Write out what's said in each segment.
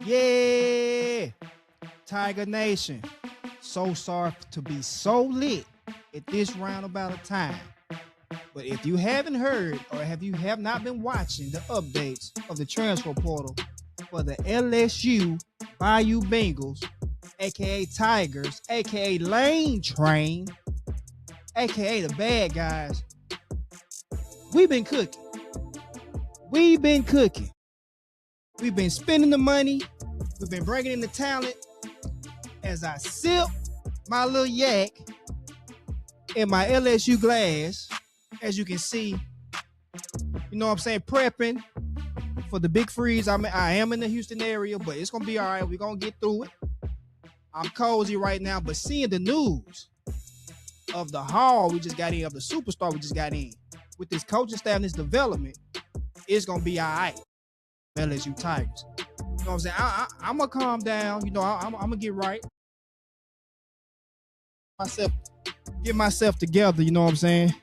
Yeah, Tiger Nation. So sorry to be so lit at this roundabout of time. But if you haven't heard or you have not been watching the updates of the transfer portal for the LSU Bayou Bengals, aka Tigers, aka Lane Train, aka the bad guys, we've been cooking. We've been cooking. We've been spending the money. We've been bringing in the talent. As I sip my little yak in my LSU glass, as you can see, you know what I'm saying, prepping for the big freeze. I am in the Houston area, but it's going to be all right. We're going to get through it. I'm cozy right now, but seeing the news of the haul we just got in, of the superstar we just got in, with this coaching staff and this development, it's going to be all right. LSU Tigers. You know what I'm saying? I'm going to calm down. You know, I'm going to get right. Get myself together, you know what I'm saying?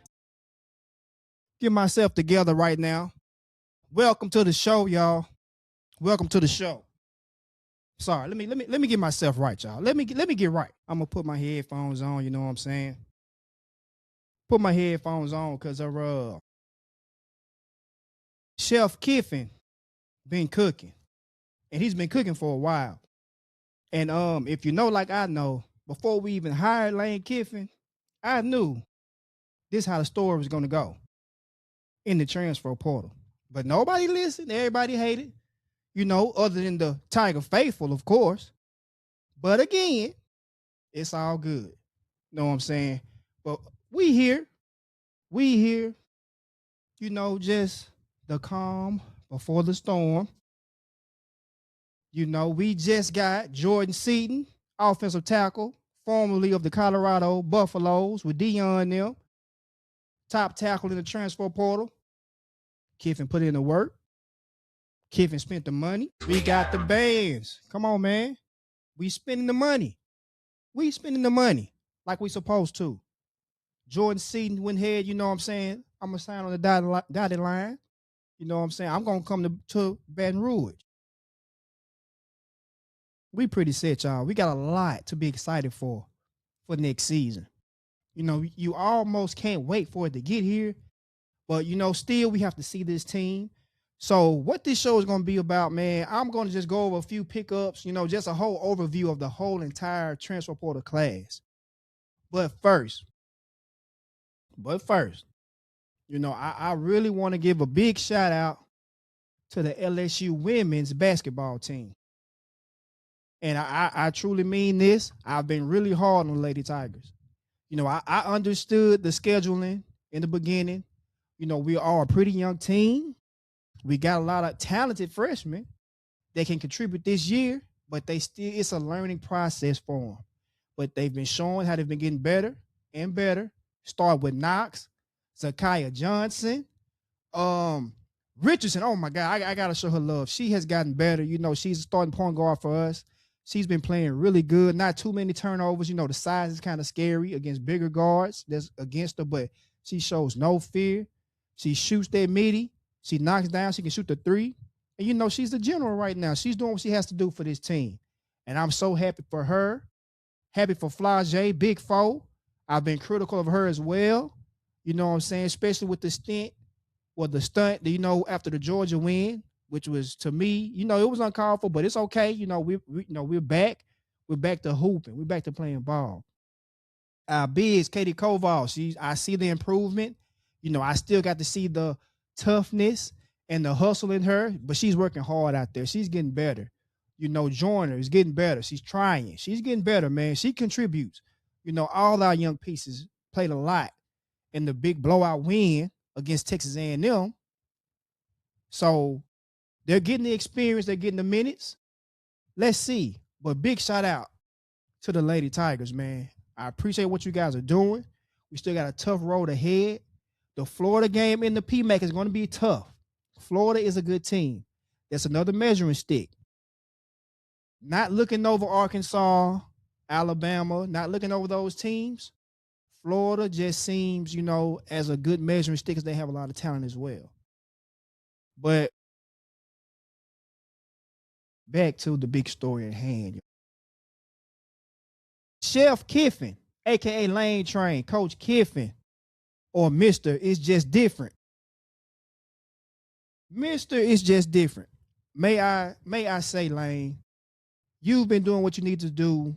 Get myself together right now. Welcome to the show, y'all. Welcome to the show. Sorry, let me get myself right, y'all. Let me get right. I'm gonna put my headphones on, you know what I'm saying? Put my headphones on because Chef Kiffin been cooking. And he's been cooking for a while. And if you know like I know, before we even hired Lane Kiffin, I knew this how the story was gonna go in the transfer portal. But nobody listened, everybody hated, you know, other than the Tiger faithful, of course. But again, it's all good. Know what I'm saying? But we here, you know, just the calm before the storm. You know, we just got Jordan Seaton, offensive tackle, formerly of the Colorado Buffaloes with Dion them. Top tackle in the transfer portal. Kiffin put in the work. Kiffin spent the money. We got the bands. Come on, man. We spending the money. We spending the money like we supposed to. Jordan Seaton went ahead, you know what I'm saying? I'm going to sign on the dotted line. You know what I'm saying? I'm going to come to Baton Rouge. We pretty set, y'all. We got a lot to be excited for next season. You know, you almost can't wait for it to get here. But, you know, still we have to see this team. So what this show is going to be about, man, I'm going to just go over a few pickups, you know, just a whole overview of the whole entire transfer portal class. But first, you know, I really want to give a big shout out to the LSU women's basketball team. And I truly mean this. I've been really hard on the Lady Tigers. You know, I understood the scheduling in the beginning. You know, we are a pretty young team. We got a lot of talented freshmen that can contribute this year, but it's a learning process for them. But they've been showing how they've been getting better and better. Start with Knox, Zakiya Johnson, Richardson. Oh my God, I gotta show her love. She has gotten better. You know, she's a starting point guard for us. She's been playing really good. Not too many turnovers. You know, the size is kind of scary against bigger guards that's against her, but she shows no fear. She shoots that midi. She knocks down. She can shoot the three. And, you know, she's the general right now. She's doing what she has to do for this team. And I'm so happy for her. Happy for Flage, Big Foe. I've been critical of her as well. You know what I'm saying? Especially with the stunt, you know, after the Georgia win, which was, to me, you know, it was uncalled for, but it's okay. You know, we're back. We're back to hooping. We're back to playing ball. Biz, Katie Koval, I see the improvement. You know, I still got to see the toughness and the hustle in her, but she's working hard out there. She's getting better. You know, Joyner is getting better. She's trying. She's getting better, man. She contributes. You know, all our young pieces played a lot in the big blowout win against Texas A&M. So they're getting the experience. They're getting the minutes. Let's see. But big shout out to the Lady Tigers, man. I appreciate what you guys are doing. We still got a tough road ahead. The Florida game in the PMAC is going to be tough. Florida is a good team. That's another measuring stick. Not looking over Arkansas, Alabama, not looking over those teams. Florida just seems, you know, as a good measuring stick because they have a lot of talent as well. But back to the big story at hand. Chef Kiffin, aka Lane Train, Coach Kiffin, or Mr. is just different. Mr. is just different. May I say, Lane, you've been doing what you need to do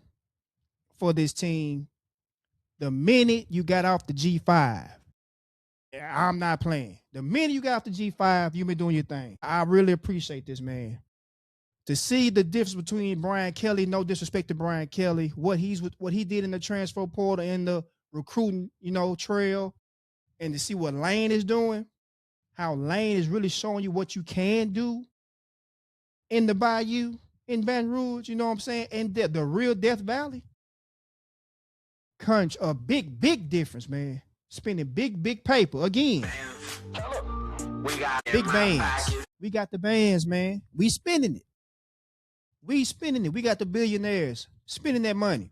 for this team the minute you got off the G5. I'm not playing. The minute you got off the G5, you've been doing your thing. I really appreciate this, man. To see the difference between Brian Kelly, no disrespect to Brian Kelly, what he did in the transfer portal and the recruiting, trail, and to see what Lane is doing, how Lane is really showing you what you can do in the Bayou, in Baton Rouge, you know what I'm saying? And the real Death Valley. Crunch, a big difference, man. Spending big paper again. We got big bands. We got the bands, man. We spending it. We got the billionaires spending that money.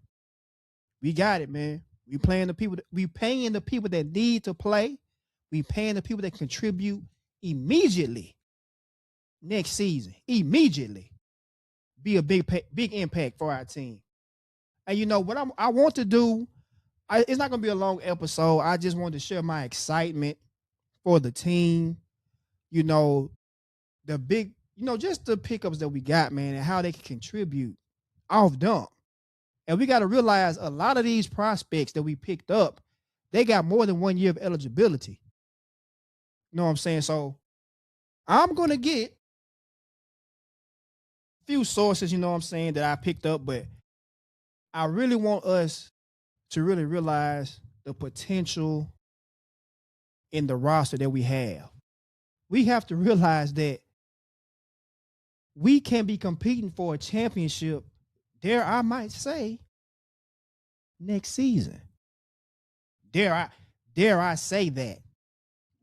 We got it, man. We paying the people that need to play. We paying the people that contribute immediately next season. Immediately. Be a big impact for our team. And what I want to do, it's not going to be a long episode. I just wanted to share my excitement for the team. The big, just the pickups that we got, man, and how they can contribute off dump. And we got to realize a lot of these prospects that we picked up, they got more than 1 year of eligibility. You know what I'm saying? So I'm going to get a few sources, that I picked up, but I really want us to really realize the potential in the roster that we have. We have to realize that we can be competing for a championship, I might say, next season. Dare I say that.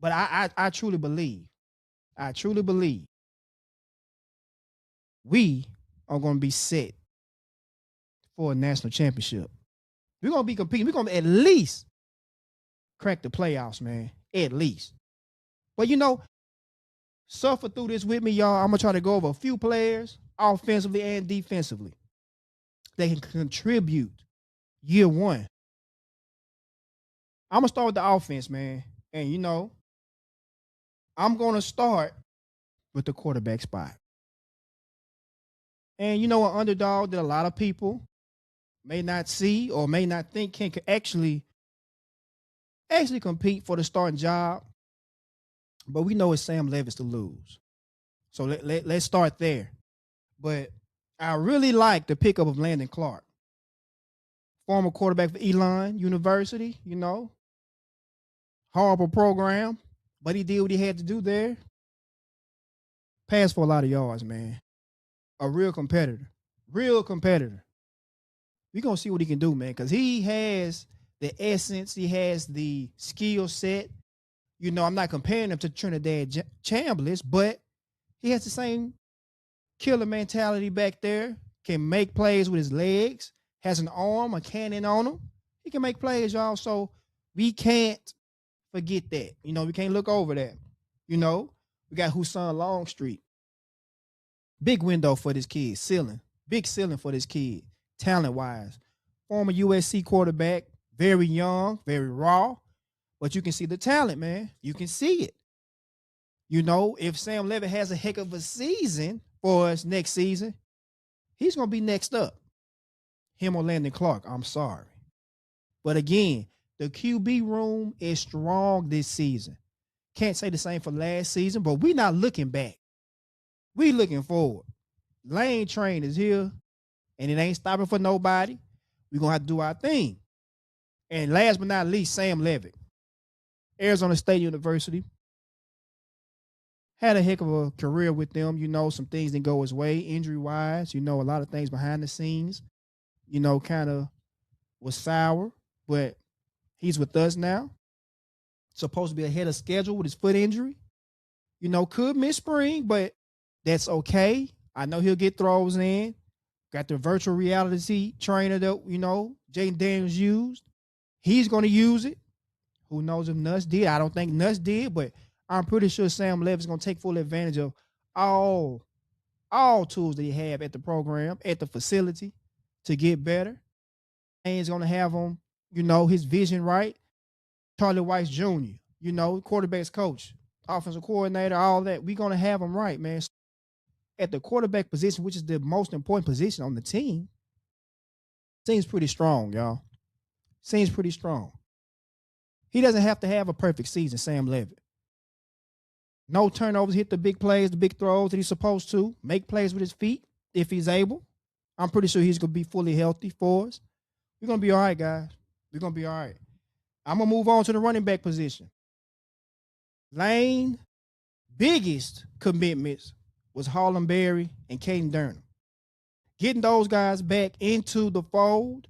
But I truly believe we are going to be set for a national championship. We're going to be competing. We're going to at least crack the playoffs, man. At least. But, suffer through this with me, y'all. I'm going to try to go over a few players, offensively and defensively, that can contribute year one. I'm going to start with the offense, man. And, I'm going to start with the quarterback spot. And, an underdog that a lot of people may not see or may not think can actually compete for the starting job. But we know it's Sam Levis to lose. So let's start there. But I really like the pickup of Landon Clark. Former quarterback for Elon University, Horrible program, but he did what he had to do there. Passed for a lot of yards, man. A real competitor. We're going to see what he can do, man, because he has the essence. He has the skill set. I'm not comparing him to Trinidad Chambliss, but he has the same killer mentality back there. Can make plays with his legs. Has an arm, a cannon on him. He can make plays, y'all. So we can't forget that. We can't look over that. We got Hussein Longstreet. Big window for this kid. Big ceiling for this kid, talent-wise. Former USC quarterback, very young, very raw. But you can see the talent, man. You can see it. If Sam Levitt has a heck of a season for us next season, he's going to be next up. Him or Landon Clark, I'm sorry. But again, the QB room is strong this season. Can't say the same for last season, but we're not looking back. We looking forward. Lane Train is here, and it ain't stopping for nobody. We're going to have to do our thing. And last but not least, Sam Levitt. Arizona State University. Had a heck of a career with them. Some things didn't go his way injury-wise. A lot of things behind the scenes, kind of was sour. But he's with us now. Supposed to be ahead of schedule with his foot injury. Could miss spring, but that's okay. I know he'll get throws in. Got the virtual reality trainer that, Jaden Daniels used. He's going to use it. Who knows if Nuss did? I don't think Nuss did, but I'm pretty sure Sam Levis is going to take full advantage of all all tools that he have at the program, at the facility to get better. Lane's gonna have him, his vision right. Charlie Weiss Jr., quarterback's coach, offensive coordinator, all that. We're gonna have him right, man. At the quarterback position, which is the most important position on the team, seems pretty strong, y'all. Seems pretty strong. He doesn't have to have a perfect season, Sam Levitt. No turnovers, hit the big plays, the big throws that he's supposed to, make plays with his feet if he's able. I'm pretty sure he's going to be fully healthy for us. We're going to be all right, guys. We're going to be all right. I'm going to move on to the running back position. Lane, biggest commitments was Harlem Berry and Caden Durham. Getting those guys back into the fold,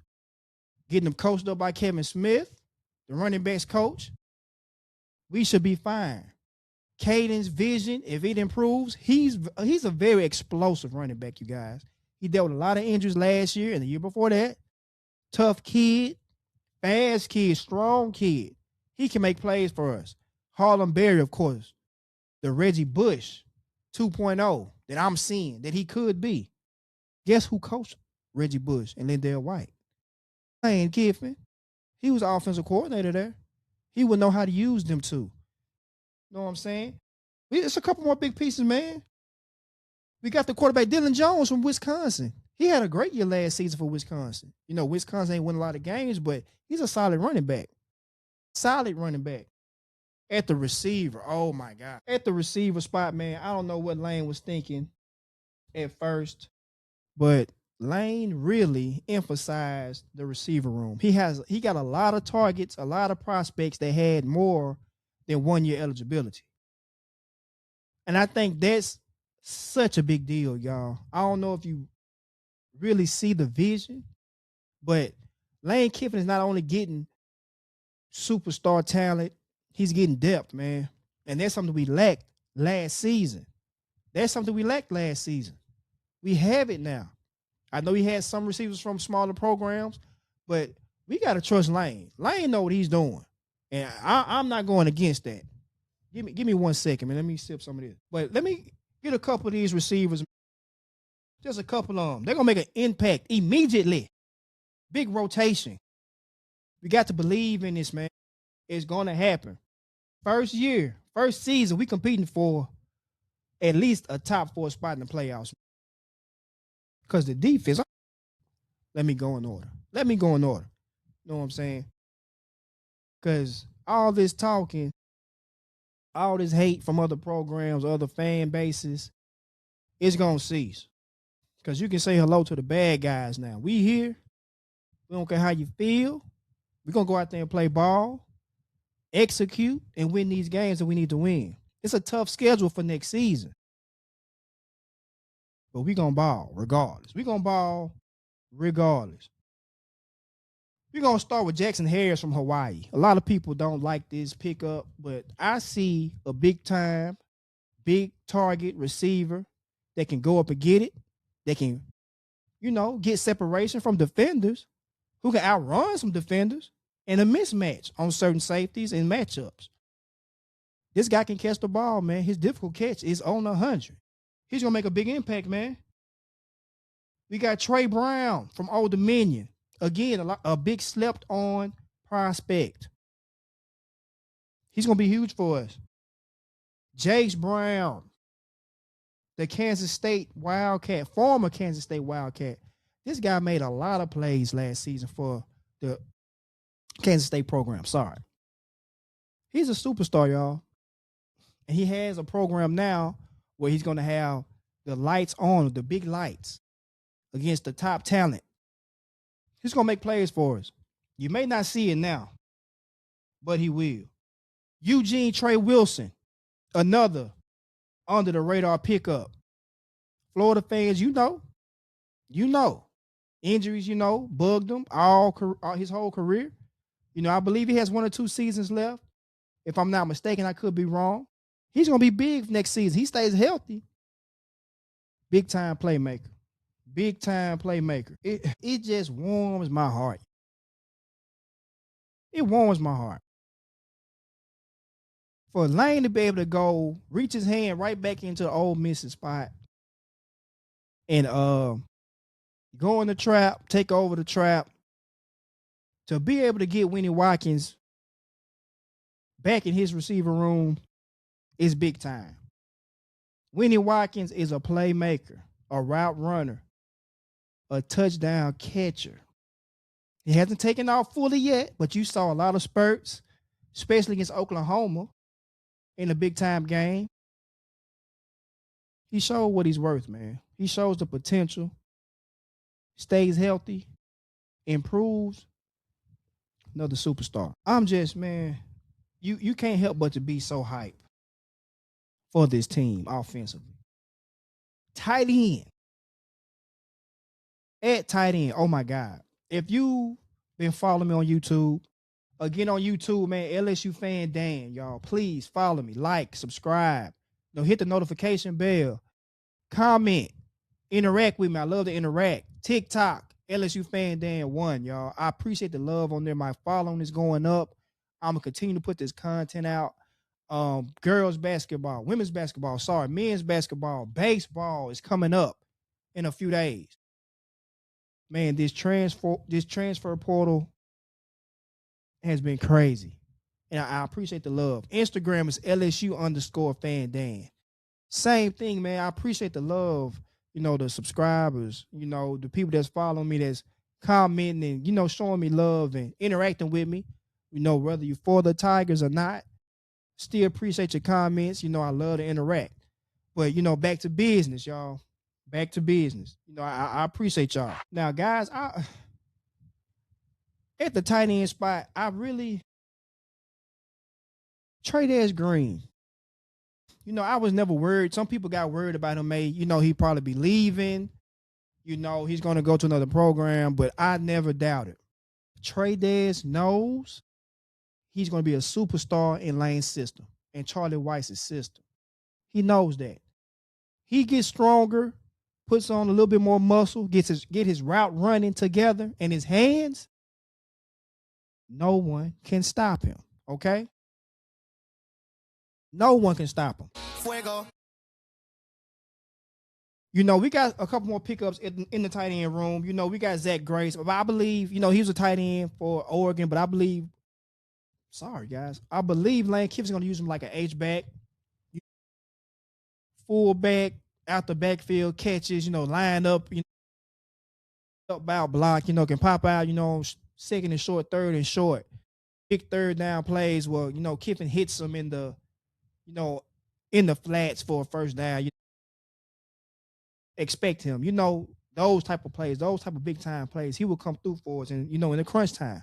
getting them coached up by Kevin Smith, the running backs coach, we should be fine. Caden's vision, if it improves, he's a very explosive running back, you guys. He dealt with a lot of injuries last year and the year before that. Tough kid, fast kid, strong kid. He can make plays for us. Harlem Berry, of course, the Reggie Bush 2.0 that I'm seeing that he could be. Guess who coached Reggie Bush and Lindell White? Lane Kiffin. He was the offensive coordinator there. He would know how to use them too. Know what I'm saying? It's a couple more big pieces, man. We got the quarterback Dylan Jones from Wisconsin. He had a great year last season for Wisconsin. Wisconsin ain't won a lot of games, but he's a solid running back. Solid running back. At the receiver, oh my God. At the receiver spot, man, I don't know what Lane was thinking at first, but Lane really emphasized the receiver room. He got a lot of targets, a lot of prospects that had more than 1 year eligibility. And I think that's such a big deal, y'all. I don't know if you really see the vision, but Lane Kiffin is not only getting superstar talent, he's getting depth, man. And that's something we lacked last season. We have it now. I know he had some receivers from smaller programs, but we got to trust Lane. Lane know what he's doing. And I'm not going against that. Give me 1 second, man. Let me sip some of this. But let me get a couple of these receivers. Just a couple of them. They're going to make an impact immediately. Big rotation. We got to believe in this, man. It's going to happen. First season, we competing for at least a top 4 spot in the playoffs. Because the defense, let me go in order. You know what I'm saying? Because all this talking, all this hate from other programs, other fan bases, it's going to cease. Because you can say hello to the bad guys now. We here. We don't care how you feel. We're going to go out there and play ball, execute, and win these games that we need to win. It's a tough schedule for next season. But we're going to ball regardless. We're going to start with Jackson Harris from Hawaii. A lot of people don't like this pickup, but I see a big target receiver that can go up and get it, that can, get separation from defenders, who can outrun some defenders, and a mismatch on certain safeties and matchups. This guy can catch the ball, man. His difficult catch is on 100. He's going to make a big impact, man. We got Trey Brown from Old Dominion. Again, a big slept-on prospect. He's going to be huge for us. Jace Brown, the Kansas State Wildcat, former Kansas State Wildcat. This guy made a lot of plays last season for the Kansas State program. Sorry. He's a superstar, y'all. And he has a program now where he's going to have the lights on, the big lights, against the top talent. He's going to make plays for us. You may not see it now, but he will. Eugene Trey Wilson, another under-the-radar pickup. Florida fans, injuries, bugged him his whole career. I believe he has 1 or 2 seasons left. If I'm not mistaken, I could be wrong. He's going to be big next season. He stays healthy. Big-time playmaker. It just warms my heart. It warms my heart. For Lane to be able to go reach his hand right back into the Ole Miss spot and go in the trap, take over the trap. To be able to get Winnie Watkins back in his receiver room is big time. Winnie Watkins is a playmaker, a route runner, a touchdown catcher. He hasn't taken off fully yet, but you saw a lot of spurts, especially against Oklahoma in a big time game. He showed what he's worth, man. He shows the potential, stays healthy, improves, another superstar. I'm just, man, you can't help but to be so hyped for this team offensively. Tight end. At tight end. Oh my God. If you been following me on YouTube, again on YouTube, man, LSU Fan Dan, y'all. Please follow me, like, subscribe. Hit the notification bell, comment, interact with me. I love to interact. TikTok, LSU Fan Dan 1, y'all. I appreciate the love on there. My following is going up. I'm gonna continue to put this content out. Girls basketball, women's basketball, men's basketball, baseball is coming up in a few days. Man, this transfer portal has been crazy. And I appreciate the love. Instagram is LSU_Fan Dan. Same thing, man. I appreciate the love, the subscribers, the people that's following me, that's commenting and, showing me love and interacting with me, whether you're for the Tigers or not. Still appreciate your comments. I love to interact. But, back to business, y'all. Back to business. I appreciate y'all. Now, guys, at the tight end spot, I really Trey Green. I was never worried. Some people got worried about him. He'd probably be leaving. He's going to go to another program, but I never doubted. Trey knows he's going to be a superstar in Lane's system and Charlie Weiss's system. He knows that. He gets stronger, puts on a little bit more muscle, get his route running together, and his hands, no one can stop him, okay? No one can stop him. Fuego. We got a couple more pickups in the tight end room. We got Zach Grace. But I believe, he was a tight end for Oregon, but I believe Lane Kiffin's going to use him like an H-back, fullback, out the backfield, catches, line up, up out block, can pop out, second and short, third and short. Big third down plays where, Kiffin hits him in the, in the flats for a first down. Expect him, those type of plays, those type of big time plays. He will come through for us, and in the crunch time,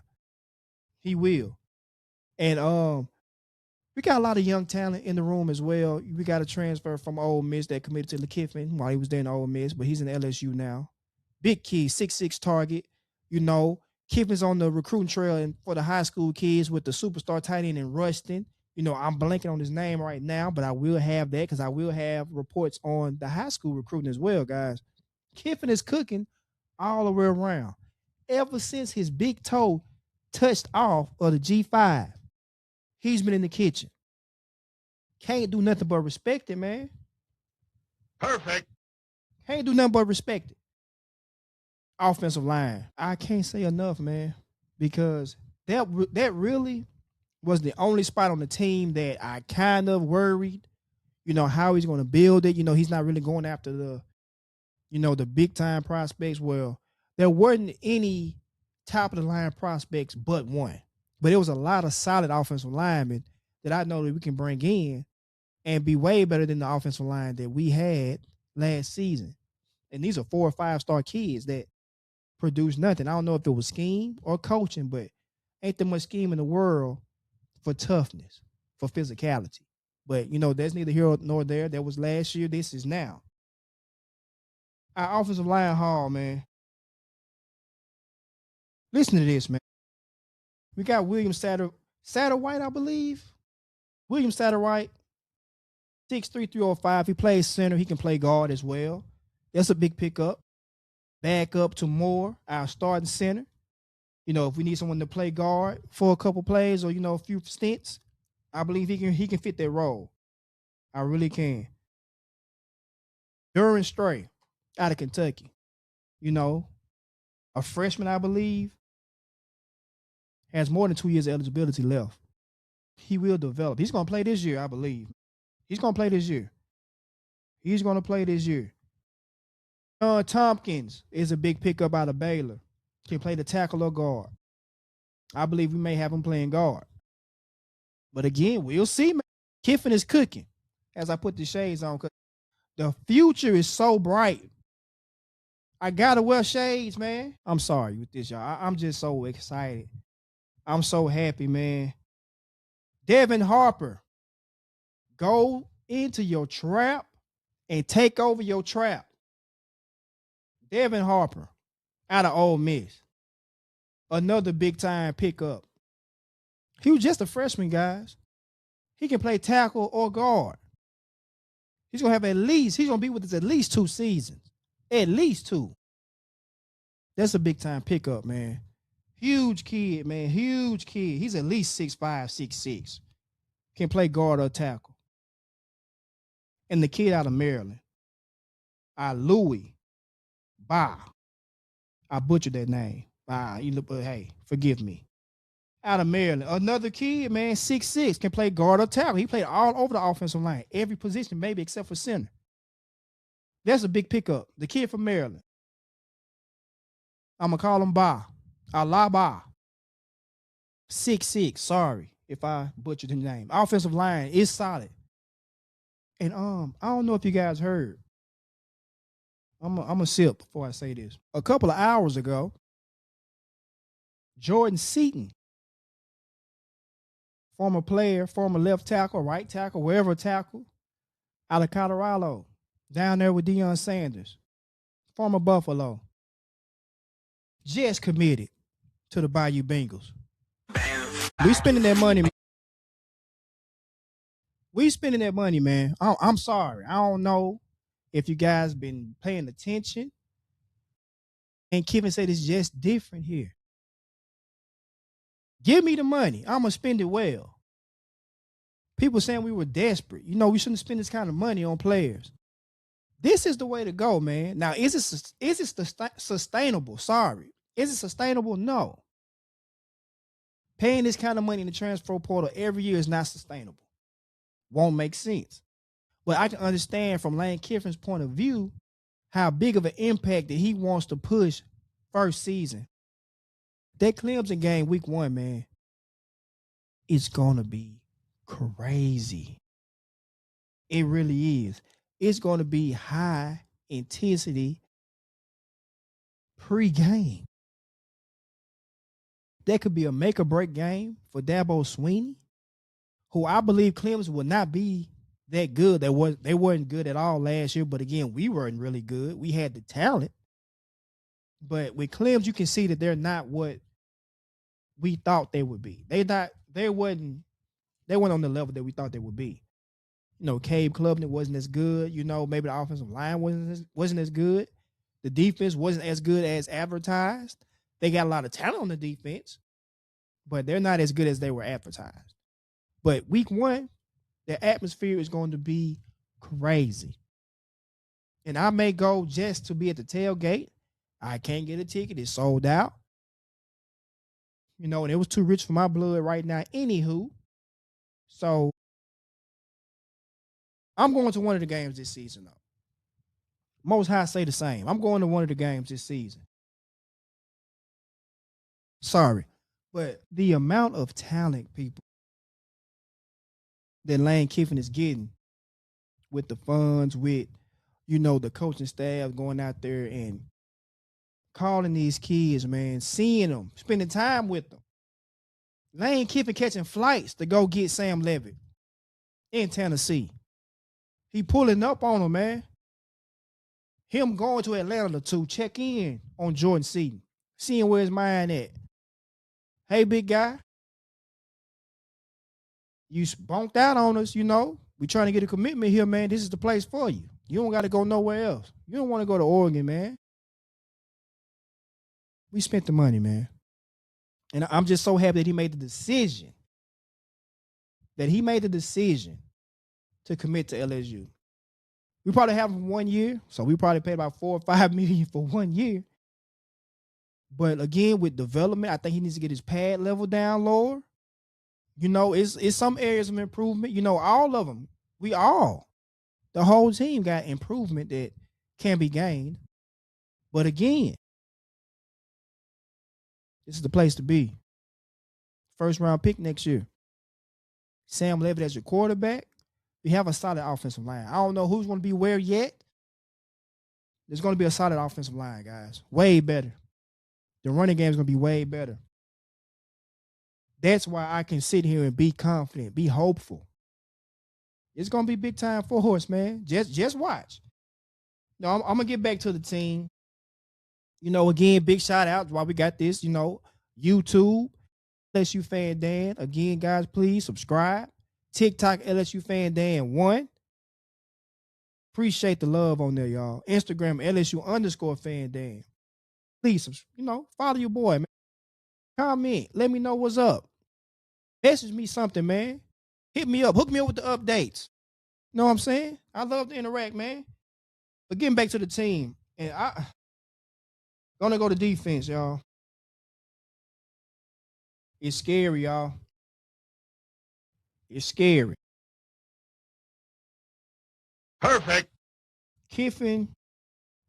he will. And we got a lot of young talent in the room as well. We got a transfer from Ole Miss that committed to Lane Kiffin while he was there in Ole Miss, but he's in LSU now. Big kid, 6'6" target. Kiffin's on the recruiting trail and for the high school kids with the superstar tight end in Ruston. I'm blanking on his name right now, but I will have that because I will have reports on the high school recruiting as well, guys. Kiffin is cooking all the way around. Ever since his big toe touched off of the G5, he's been in the kitchen. Can't do nothing but respect it, man. Perfect. Can't do nothing but respect it. Offensive line. I can't say enough, man, because that really was the only spot on the team that I kind of worried, how he's going to build it. He's not really going after the big time prospects. Well, there weren't any top of the line prospects but one. But it was a lot of solid offensive linemen that I know that we can bring in and be way better than the offensive line that we had last season. And these are 4 or 5 star kids that produced nothing. I don't know if it was scheme or coaching, but ain't there much scheme in the world for toughness, for physicality. But, that's neither here nor there. That was last year. This is now. Our offensive line haul, man. Listen to this, man. We got William Satterwhite, I believe. William Satterwhite, 6'3", 305. He plays center. He can play guard as well. That's a big pickup. Back up to Moore, our starting center. If we need someone to play guard for a couple plays or, a few stints, I believe he can fit that role. I really can. Duran Stray, out of Kentucky. You know, a freshman, I believe, has more than 2 years of eligibility left. He will develop. He's going to play this year, I believe. He's going to play this year. He's going to play this year. Tompkins is a big pickup out of Baylor. Can play the tackle or guard. I believe we may have him playing guard. But again, we'll see, man. Kiffin is cooking. As I put the shades on, the future is so bright. I gotta wear shades, man. I'm sorry with this, y'all. I'm just so excited. I'm so happy, man. Devin Harper, go into your trap and take over your trap. Devin Harper out of Ole Miss. Another big-time pickup. He was just a freshman, guys. He can play tackle or guard. He's going to be with us at least 2 seasons. At least 2. That's a big-time pickup, man. Huge kid, man. Huge kid. He's at least 6'5", 6'6". Can play guard or tackle. And the kid out of Maryland, Louis Ba. I butchered that name. Hey, forgive me. Out of Maryland. Another kid, man, 6'6", can play guard or tackle. He played all over the offensive line. Every position, maybe except for center. That's a big pickup. The kid from Maryland. I'm going to call him Ba. Ba. 6'6". Sorry if I butchered the name. Offensive line is solid. And I don't know if you guys heard. I'm a sip before I say this. A couple of hours ago, Jordan Seaton, former player, former left tackle, right tackle, wherever tackle, out of Colorado, down there with Deion Sanders, former Buffalo, just committed to the Bayou Bengals. We spending that money. We spending that money, man. I'm sorry. I don't know if you guys been paying attention. And Kiffin said it's just different here. Give me the money. I'm going to spend it well. People saying we were desperate. You know, we shouldn't spend this kind of money on players. This is the way to go, man. Now, is it sustainable? Sorry. Is it sustainable? No. Paying this kind of money in the transfer portal every year is not sustainable. Won't make sense. But I can understand from Lane Kiffin's point of view how big of an impact that he wants to push first season. That Clemson game week 1, man, it's going to be crazy. It really is. It's going to be high intensity pre-game. That could be a make or break game for Dabo Swinney, who I believe Clemson will not be that good. They weren't good at all last year, but again, we weren't really good. We had the talent. But with Clemson, you can see that they're not what we thought they would be. They weren't on the level that we thought they would be. You know, Cade Klubnik wasn't as good. You know, maybe the offensive line wasn't as good. The defense wasn't as good as advertised. They got a lot of talent on the defense, but they're not as good as they were advertised. But week 1, the atmosphere is going to be crazy. And I may go just to be at the tailgate. I can't get a ticket. It's sold out. You know, and it was too rich for my blood right now. Anywho, so I'm going to one of the games this season, though. Most High say the same. I'm going to one of the games this season. Sorry. But the amount of talent, people, that Lane Kiffin is getting with the funds, with, you know, the coaching staff going out there and calling these kids, man, seeing them, spending time with them. Lane Kiffin catching flights to go get Sam Levitt in Tennessee. He pulling up on them, man. Him going to Atlanta to check in on Jordan Seaton, seeing where his mind at. Hey, big guy, you bonked out on us, you know. We trying to get a commitment here, man. This is the place for you. You don't got to go nowhere else. You don't want to go to Oregon, man. We spent the money, man. And I'm just so happy that he made the decision. To commit to LSU. We probably have him 1 year, so we probably paid about $4 or $5 million for 1 year. But again, with development, I think he needs to get his pad level down lower. It's some areas of improvement. All of them. The whole team got improvement that can be gained. But again, this is the place to be. First round pick next year. Sam Levitt as your quarterback. We have a solid offensive line. I don't know who's going to be where yet. There's going to be a solid offensive line, guys. Way better. The running game is going to be way better. That's why I can sit here and be confident, be hopeful. It's going to be big time for us, man. Just watch. I'm going to get back to the team. Again, big shout out while we got this, YouTube, LSU Fan Dan. Again, guys, please subscribe. TikTok, LSU Fan Dan 1. Appreciate the love on there, y'all. Instagram, LSU_Fan Dan. Please, follow your boy, man. Comment. Let me know what's up. Message me something, man. Hit me up. Hook me up with the updates. You know what I'm saying? I love to interact, man. But getting back to the team, and I gonna go to defense, y'all. It's scary, y'all. It's scary. Perfect. Kiffin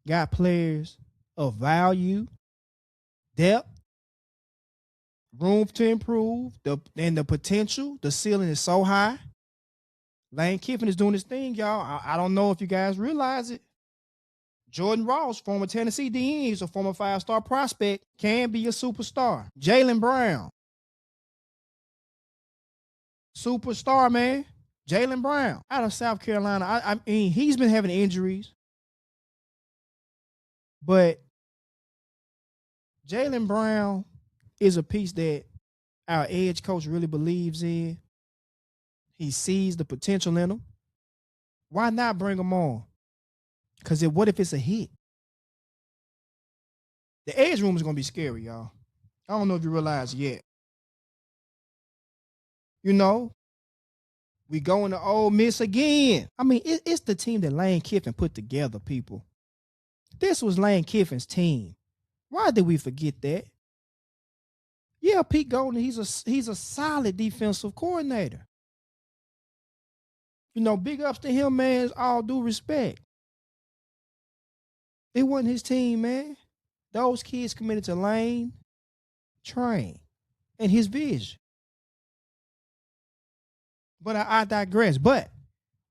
got players of value, depth, room to improve, and the potential. The ceiling is so high. Lane Kiffin is doing his thing, y'all. I don't know if you guys realize it. Jordan Ross, former Tennessee DN, is a former 5-star prospect, can be a superstar. Jaylen Brown, superstar, man. Jaylen Brown out of South Carolina. I mean, he's been having injuries, but Jaylen Brown is a piece that our edge coach really believes in. He sees the potential in him. Why not bring him on? Because what if it's a hit? The edge room is going to be scary, y'all. I don't know if you realize yet. We going to Ole Miss again. I mean, it's the team that Lane Kiffin put together, people. This was Lane Kiffin's team. Why did we forget that? Yeah, Pete Golden, he's a solid defensive coordinator. Big ups to him, man. All due respect. It wasn't his team, man. Those kids committed to Lane, train, and his vision. But I digress. But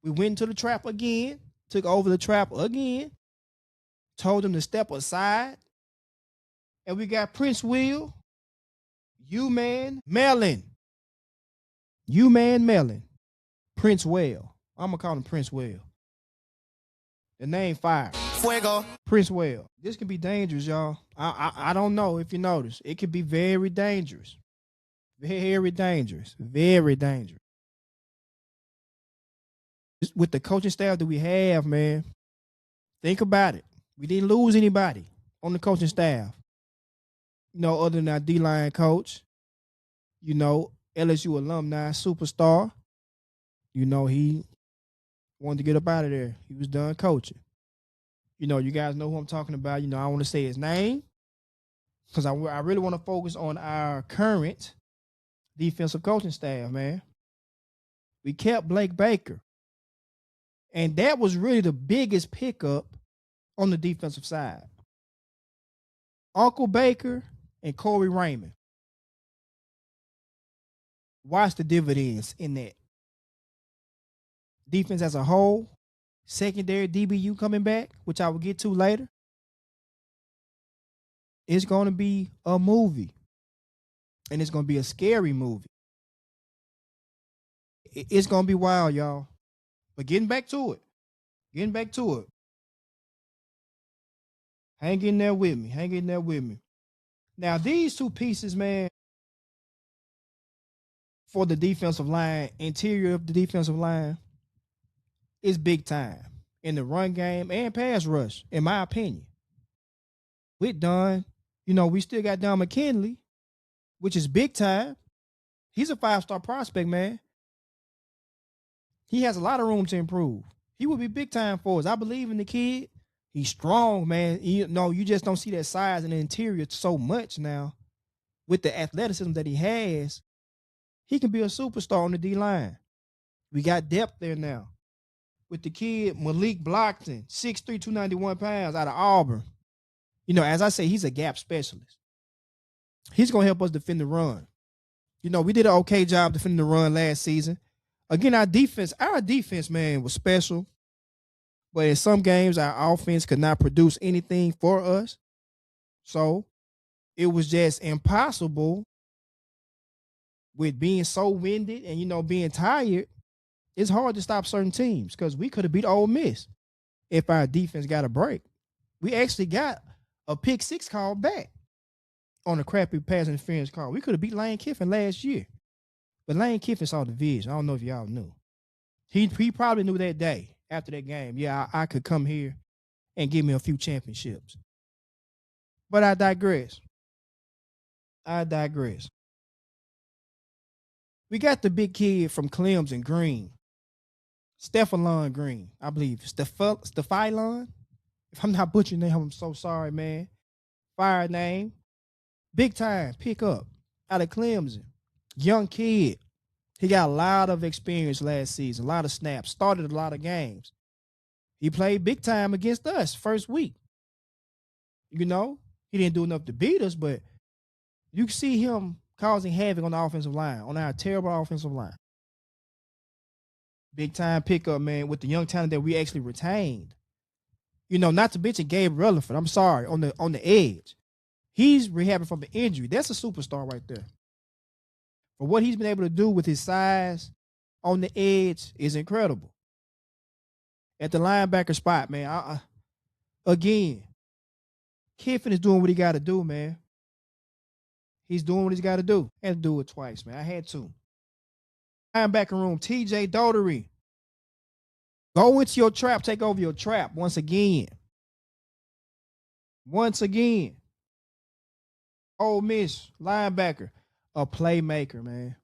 we went into the trap again, took over the trap again, told them to step aside. And we got Prince Will, U-Man Mellon. Prince Well. I'm going to call him Prince Well. The name fire. Fuego. Prince Well. This can be dangerous, y'all. I don't know if you notice. It can be very dangerous. Very dangerous. Very dangerous. With the coaching staff that we have, man, think about it. We didn't lose anybody on the coaching staff. Other than our D-line coach, LSU alumni superstar. He wanted to get up out of there. He was done coaching. You guys know who I'm talking about. I don't want to say his name because I really want to focus on our current defensive coaching staff, man. We kept Blake Baker. And that was really the biggest pickup on the defensive side. Uncle Baker and Corey Raymond. Watch the dividends in that. Defense as a whole, secondary DBU coming back, which I will get to later. It's going to be a movie. And it's going to be a scary movie. It's going to be wild, y'all. But getting back to it. Hang in there with me. Now, these two pieces, man, for the defensive line, interior of the defensive line, is big time in the run game and pass rush, in my opinion. With Don, we still got Don McKinley, which is big time. He's a 5-star prospect, man. He has a lot of room to improve. He would be big time for us. I believe in the kid. He's strong, man. You just don't see that size in the interior so much now. With the athleticism that he has, he can be a superstar on the D line. We got depth there now. With the kid, Malik Blockton, 6'3", 291 pounds out of Auburn. As I say, he's a gap specialist. He's going to help us defend the run. We did an okay job defending the run last season. Again, our defense, man, was special. But in some games, our offense could not produce anything for us. So it was just impossible with being so winded and, being tired. It's hard to stop certain teams because we could have beat Ole Miss if our defense got a break. We actually got a pick six call back on a crappy pass interference call. We could have beat Lane Kiffin last year. But Lane Kiffin saw the vision. I don't know if y'all knew. He probably knew that day after that game, yeah, I could come here and give me a few championships. But I digress. We got the big kid from Clemson, Green. Stephalon Green, I believe. Stephalon? If I'm not butchering name, I'm so sorry, man. Fire name. Big time pick up out of Clemson. Young kid. He got a lot of experience last season, a lot of snaps, started a lot of games. He played big time against us first week. He didn't do enough to beat us, but you see him causing havoc on the offensive line, on our terrible offensive line. Big time pickup, man, with the young talent that we actually retained. Not to mention Gabe Rutherford. I'm sorry, on the edge. He's rehabbing from an injury. That's a superstar right there. For what he's been able to do with his size on the edge is incredible. At the linebacker spot, man, again, Kiffin is doing what he got to do, man. He's doing what he's got to do. I had to do it twice, man. I had to. Linebacker room, TJ Dotery. Go into your trap, take over your trap once again. Ole Miss linebacker, a playmaker, man.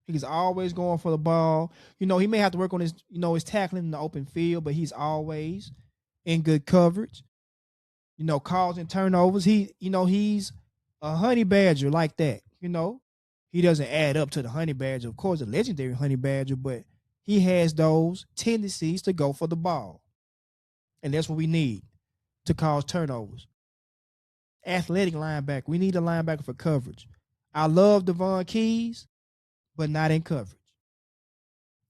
He's always going for the ball. He may have to work on his tackling in the open field, but he's always in good coverage. Causing turnovers. He's a honey badger like that. He doesn't add up to the honey badger, of course, a legendary honey badger, but he has those tendencies to go for the ball. And that's what we need to cause turnovers. Athletic linebacker. We need a linebacker for coverage. I love Devon Keys, but not in coverage.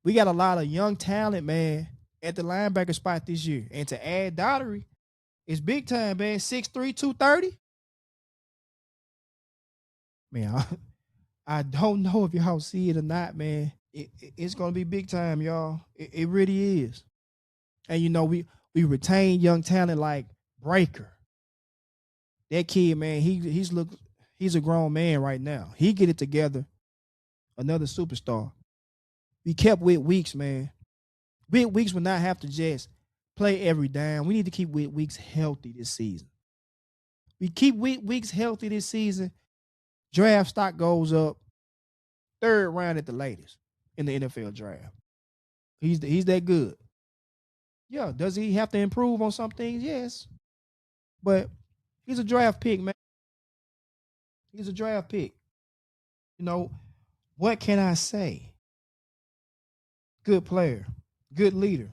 We got a lot of young talent, man, at the linebacker spot this year. And to add Daughtery, it's big time, man. 6'3", 230. Man, I don't know if y'all see it or not, man. It's going to be big time, y'all. It really is. And, we retain young talent like Breaker. That kid, man, he's a grown man right now. He get it together. Another superstar. We kept Whit Weeks, man. Whit Weeks would not have to just play every down. We need to keep Whit Weeks healthy this season. We keep Whit Weeks healthy this season, draft stock goes up, third round at the latest in the NFL draft. He's that good. Yeah, does he have to improve on some things? Yes. But he's a draft pick, man. He's a draft pick. What can I say? Good player, good leader.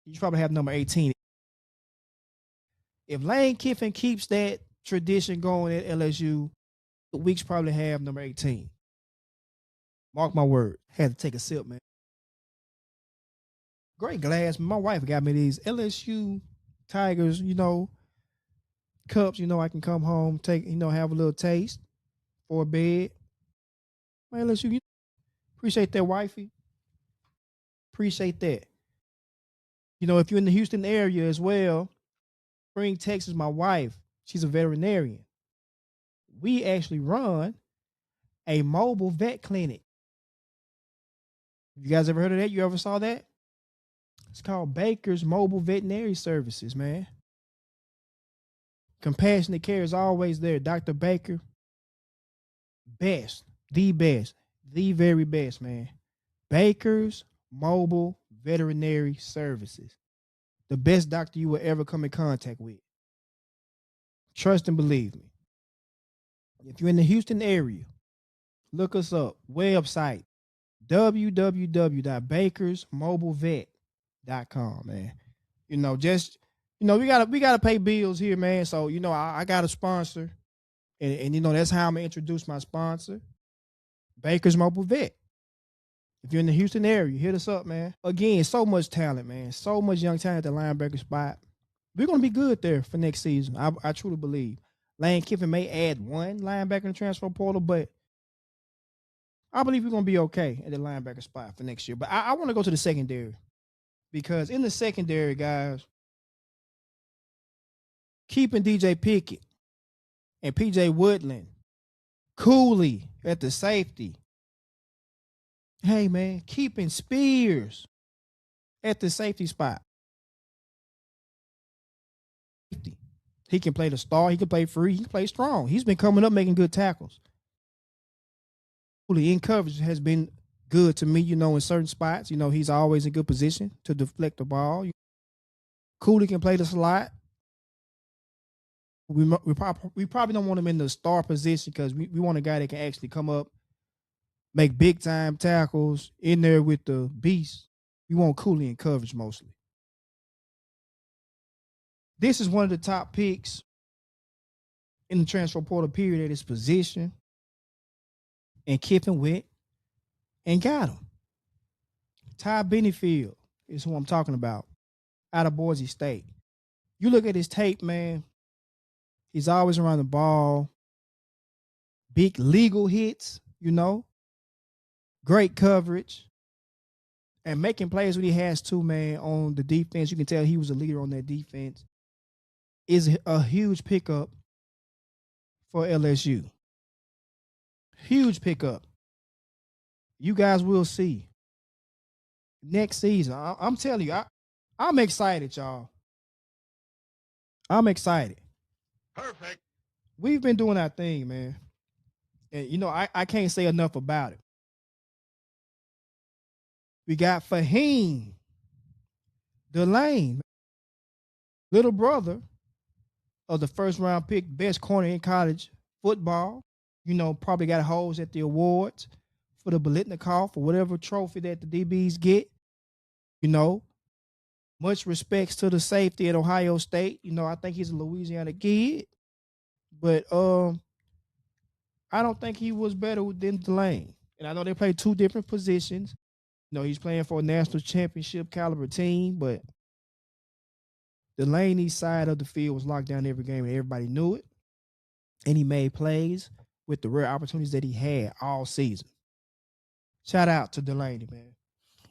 You probably have number 18. If Lane Kiffin keeps that tradition going at LSU, Weeks probably have number 18. Mark my word. Had to take a sip, man. Great glass. My wife got me these LSU Tigers, cups, I can come home, take, have a little taste for a bed. Man, LSU, appreciate that, wifey. Appreciate that. If you're in the Houston area as well, Spring, Texas, my wife, she's a veterinarian. We actually run a mobile vet clinic. You guys ever heard of that? You ever saw that? It's called Baker's Mobile Veterinary Services, man. Compassionate care is always there. Dr. Baker, the very best, man. Baker's Mobile Veterinary Services. The best doctor you will ever come in contact with. Trust and believe me. If you're in the Houston area, look us up. Website www.bakersmobilevet.com, man. We gotta pay bills here, man. So, I got a sponsor. And that's how I'm gonna introduce my sponsor, Baker's Mobile Vet. If you're in the Houston area, hit us up, man. Again, so much talent, man. So much young talent at the linebacker spot. We're gonna be good there for next season. I truly believe. Lane Kiffin may add one linebacker in the transfer portal, but I believe we're gonna be okay at the linebacker spot for next year. But I want to go to the secondary, because in the secondary, guys, keeping DJ Pickett and PJ Woodland, Cooley at the safety. Hey, man, keeping Spears at the safety spot. He can play the star. He can play free. He can play strong. He's been coming up making good tackles. Cooley in coverage has been good to me, in certain spots. He's always in good position to deflect the ball. Cooley can play the slot. We probably don't want him in the star position, because we want a guy that can actually come up, make big time tackles in there with the beast. We want Cooley in coverage mostly. This is one of the top picks in the transfer portal period at his position. And Kiffin went and got him. Ty Benefield is who I'm talking about, out of Boise State. You look at his tape, man. He's always around the ball. Big legal hits, Great coverage. And making plays when he has to, man, on the defense. You can tell he was a leader on that defense. Is a huge pickup for LSU. Huge pickup. You guys will see next season. I'm telling you, I'm excited, y'all. I'm excited. Perfect. We've been doing our thing, man. And, I can't say enough about it. We got Fahim Delane, little brother of the first round pick, best corner in college football. Probably got holes at the awards for the Biletnikoff or whatever trophy that the DBs get. Much respects to the safety at Ohio State. I think he's a Louisiana kid. But I don't think he was better than Delane. And I know they play two different positions. He's playing for a national championship caliber team, but Delaney's side of the field was locked down every game, and everybody knew it. And he made plays with the rare opportunities that he had all season. Shout out to Delaney, man.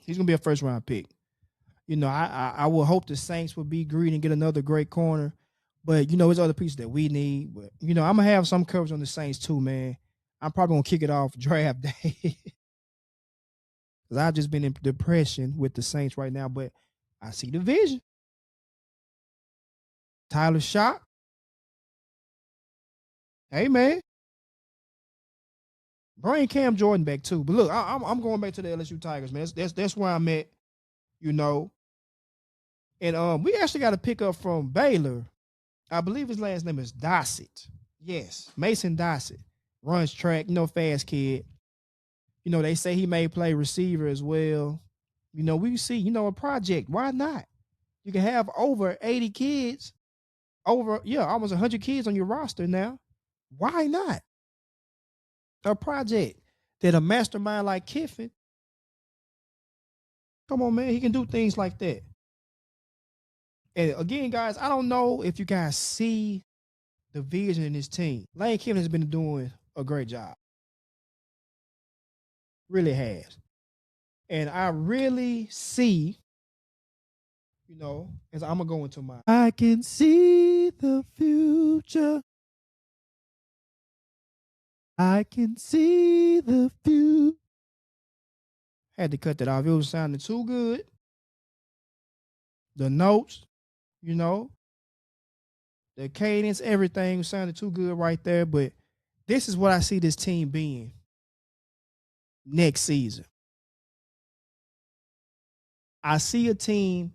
He's going to be a first-round pick. I will hope the Saints will be greedy and get another great corner. But, there's other pieces that we need. But, I'm going to have some coverage on the Saints too, man. I'm probably going to kick it off draft day. Because I've just been in depression with the Saints right now. But I see the vision. Tyler Shock. Hey, man. Bring Cam Jordan back too. But look, I'm going back to the LSU Tigers, man. That's where I'm at, And we actually got a pickup from Baylor. I believe his last name is Dossett. Yes, Mason Dossett. Runs track, fast kid. They say he may play receiver as well. We see, a project. Why not? You can have over 80 kids, almost 100 kids on your roster now. Why not? A project that a mastermind like Kiffin, come on, man, he can do things like that. And again, guys, I don't know if you guys see the vision in this team. Lane Kiffin has been doing a great job. Really has. And I really see, as I'm going to go into my, I can see the future. I can see the future. Had to cut that off. It was sounding too good. The notes, the cadence, everything was sounding too good right there. But this is what I see this team being next season. I see a team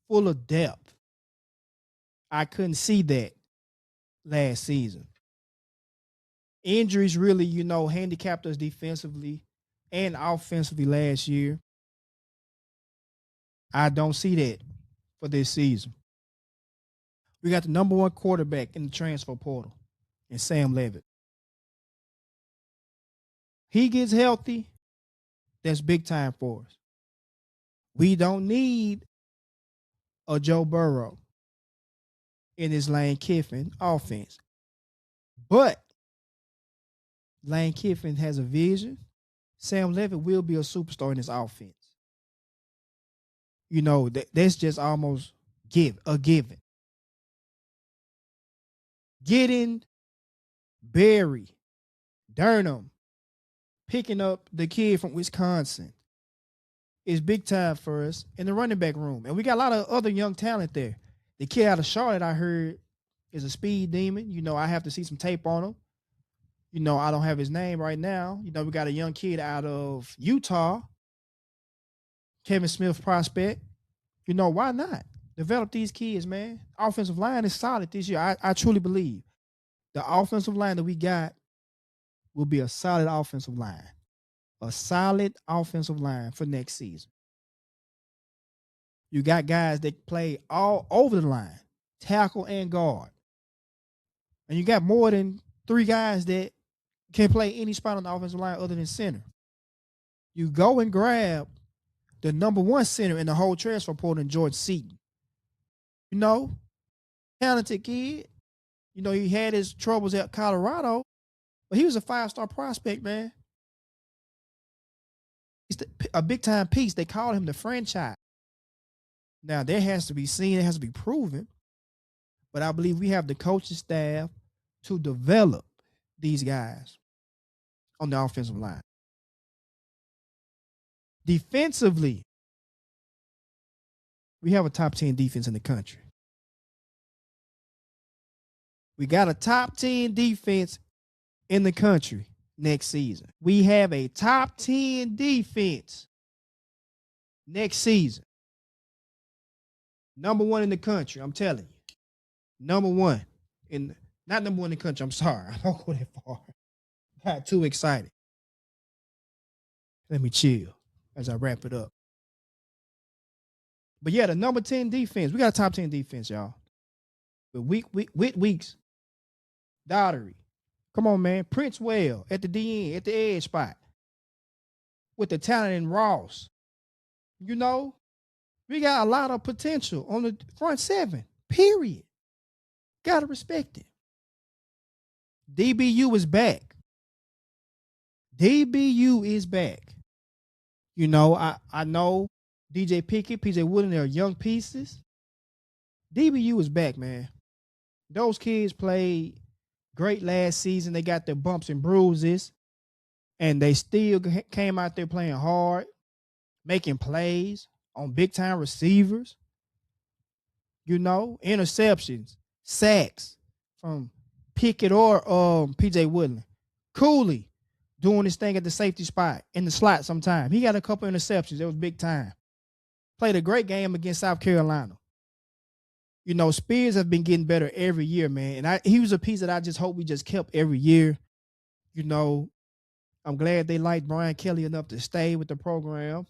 full of depth. I couldn't see that last season. Injuries really, handicapped us defensively and offensively last year. I don't see that for this season. We got the number one quarterback in the transfer portal, and Sam Levitt. He gets healthy, that's big time for us. We don't need a Joe Burrow in his Lane Kiffin offense. But Lane Kiffin has a vision. Sam Levitt will be a superstar in his offense. That's just almost a given. Getting Barry, Durham, picking up the kid from Wisconsin is big time for us in the running back room. And we got a lot of other young talent there. The kid out of Charlotte, I heard, is a speed demon. I have to see some tape on him. I don't have his name right now. We got a young kid out of Utah, Kevin Smith prospect. Why not? Develop these kids, man. Offensive line is solid this year. I truly believe the offensive line that we got will be a solid offensive line. A solid offensive line for next season. You got guys that play all over the line, tackle and guard. And you got more than 3 guys that can play any spot on the offensive line other than center. You go and grab the number 1 center in the whole transfer portal in George Seaton. Talented kid. He had his troubles at Colorado, but he was a 5-star prospect, man. He's a big-time piece. They call him the franchise. Now, that has to be seen. It has to be proven. But I believe we have the coaching staff to develop these guys on the offensive line. Defensively, we have a top 10 defense in the country. We got a top 10 defense in the country next season. We have a top 10 defense next season. Number 1 in the country, I'm telling you. Number 1 not number 1 in the country, I'm sorry. I don't go that far. I got too excited. Let me chill as I wrap it up. But yeah, the number 10 defense. We got a top 10 defense, y'all. With Weeks, Daughtery. Come on, man. Prince Well at the DN, at the edge spot. With the talent in Ross. We got a lot of potential on the front 7, period. Got to respect it. DBU is back. DBU is back. I know DJ Pickett, PJ Woodland, they're young pieces. DBU is back, man. Those kids played great last season. They got their bumps and bruises, and they still came out there playing hard, making plays on big-time receivers. Interceptions, sacks from Pickett or PJ Woodland. Cooley doing his thing at the safety spot in the slot sometime. He got a couple interceptions. It was big time. Played a great game against South Carolina. Spears have been getting better every year, man. And he was a piece that I just hope we just kept every year. I'm glad they liked Brian Kelly enough to stay with the program.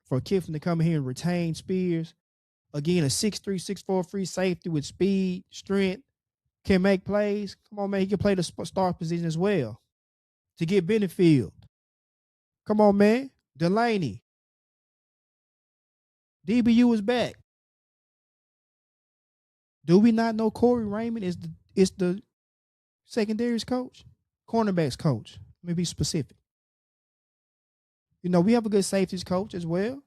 For Kiffin to come here and retain Spears. Again, a 6'3", 6'4" free safety with speed, strength, can make plays. Come on, man. He can play the start position as well. To get Benefield. Come on, man. Delaney. DBU is back. Do we not know Corey Raymond is the secondaries coach? Cornerbacks coach. Let me be specific. We have a good safeties coach as well.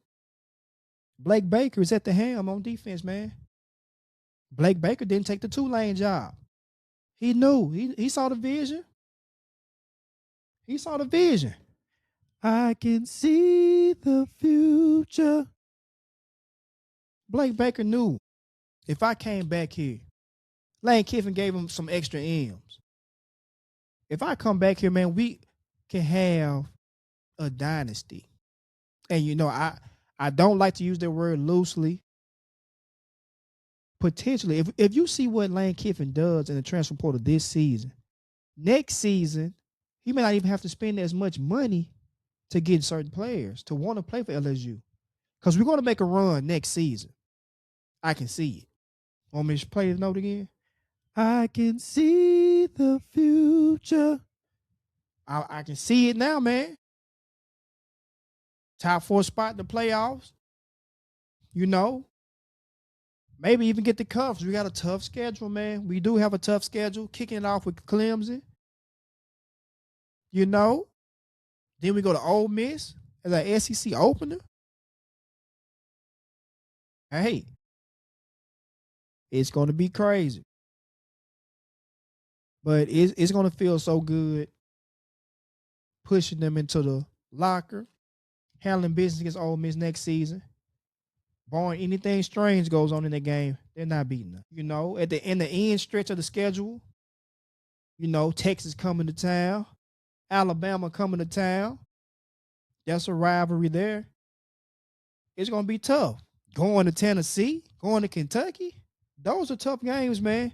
Blake Baker is at the helm on defense, man. Blake Baker didn't take the Tulane job. He knew. He saw the vision. He saw the vision. I can see the future. Blake Baker knew if I came back here, Lane Kiffin gave him some extra M's. If I come back here, man, we can have a dynasty. And, I don't like to use that word loosely. Potentially, if you see what Lane Kiffin does in the transfer portal this season, next season, he may not even have to spend as much money to get certain players to want to play for LSU. Because we're going to make a run next season. I can see it. Want me to play the note again? I can see the future. I can see it now, man. Top 4 spot in the playoffs. You know, maybe even get the cuffs. We got a tough schedule, man. We do have a tough schedule. Kicking it off with Clemson. You know, then we go to Ole Miss as an SEC opener. Hey, it's going to be crazy. But it's going to feel so good pushing them into the locker, handling business against Ole Miss next season. Barring anything strange goes on in the game, they're not beating them. You know, in the end stretch of the schedule, you know, Texas coming to town, Alabama coming to town. That's a rivalry there. It's going to be tough. Going to Tennessee, going to Kentucky, those are tough games, man.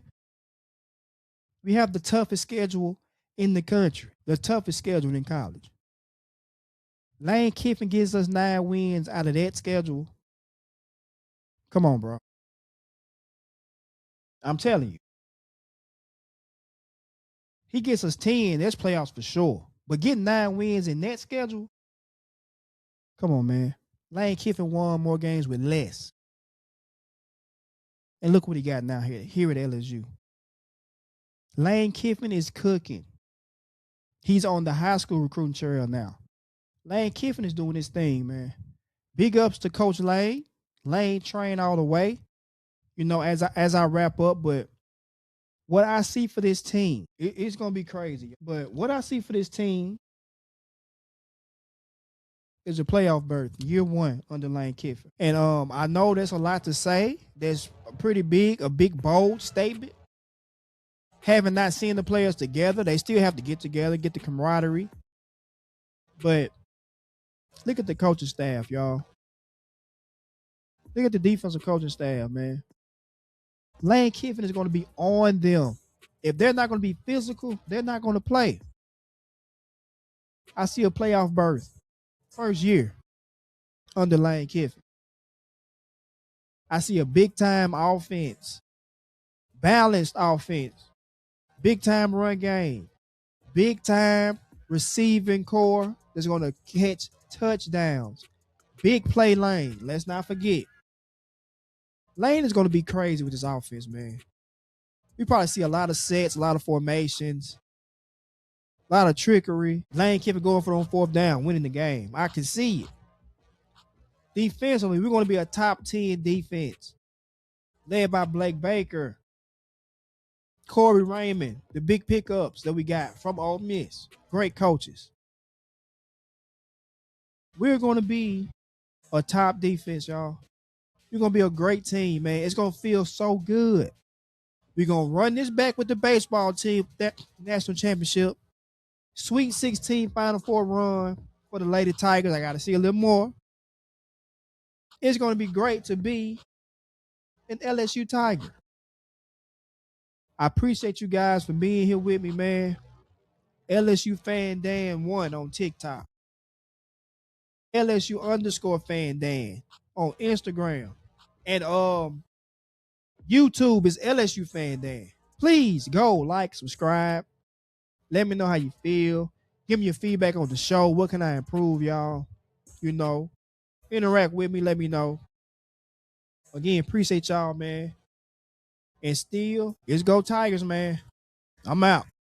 We have the toughest schedule in the country, the toughest schedule in college. Lane Kiffin gives us 9 wins out of that schedule. Come on, bro. I'm telling you. He gets us 10, that's playoffs for sure. But getting 9 wins in that schedule, come on, man. Lane Kiffin won more games with less. And look what he got now here at LSU. Lane Kiffin is cooking. He's on the high school recruiting trail now. Lane Kiffin is doing his thing, man. Big ups to Coach Lane. Lane trained all the way. You know, as I wrap up, but what I see for this team, it's going to be crazy. But what I see for this team is a playoff berth, year 1 under Lane Kiffin. And I know there's a lot to say. That's pretty big, a big, bold statement. Having not seen the players together, they still have to get together, get the camaraderie. But look at the coaching staff, y'all. Look at the defensive coaching staff, man. Lane Kiffin is going to be on them. If they're not going to be physical, they're not going to play. I see a playoff berth. First year under Lane Kiffin. I see a big-time offense. Balanced offense. Big-time run game. Big-time receiving core that's going to catch touchdowns. Big play Lane. Let's not forget. Lane is going to be crazy with his offense, man. We probably see a lot of sets, a lot of formations, a lot of trickery. Lane Kiffin going for it on 4th down, winning the game. I can see it. Defensively, we're going to be a top 10 defense. Led by Blake Baker, Corey Raymond, the big pickups that we got from Ole Miss. Great coaches. We're going to be a top defense, y'all. We're going to be a great team, man. It's going to feel so good. We're going to run this back with the baseball team, that national championship. Sweet 16 Final Four run for the Lady Tigers. I got to see a little more. It's going to be great to be an LSU Tiger. I appreciate you guys for being here with me, man. LSU Fan Dan 1 on TikTok. LSU_Fan Dan on Instagram. And YouTube is LSU Fan Dan. Please go like, subscribe. Let me know how you feel. Give me your feedback on the show. What can I improve, y'all? You know, interact with me. Let me know. Again, appreciate y'all, man. And still, let's go Tigers, man. I'm out.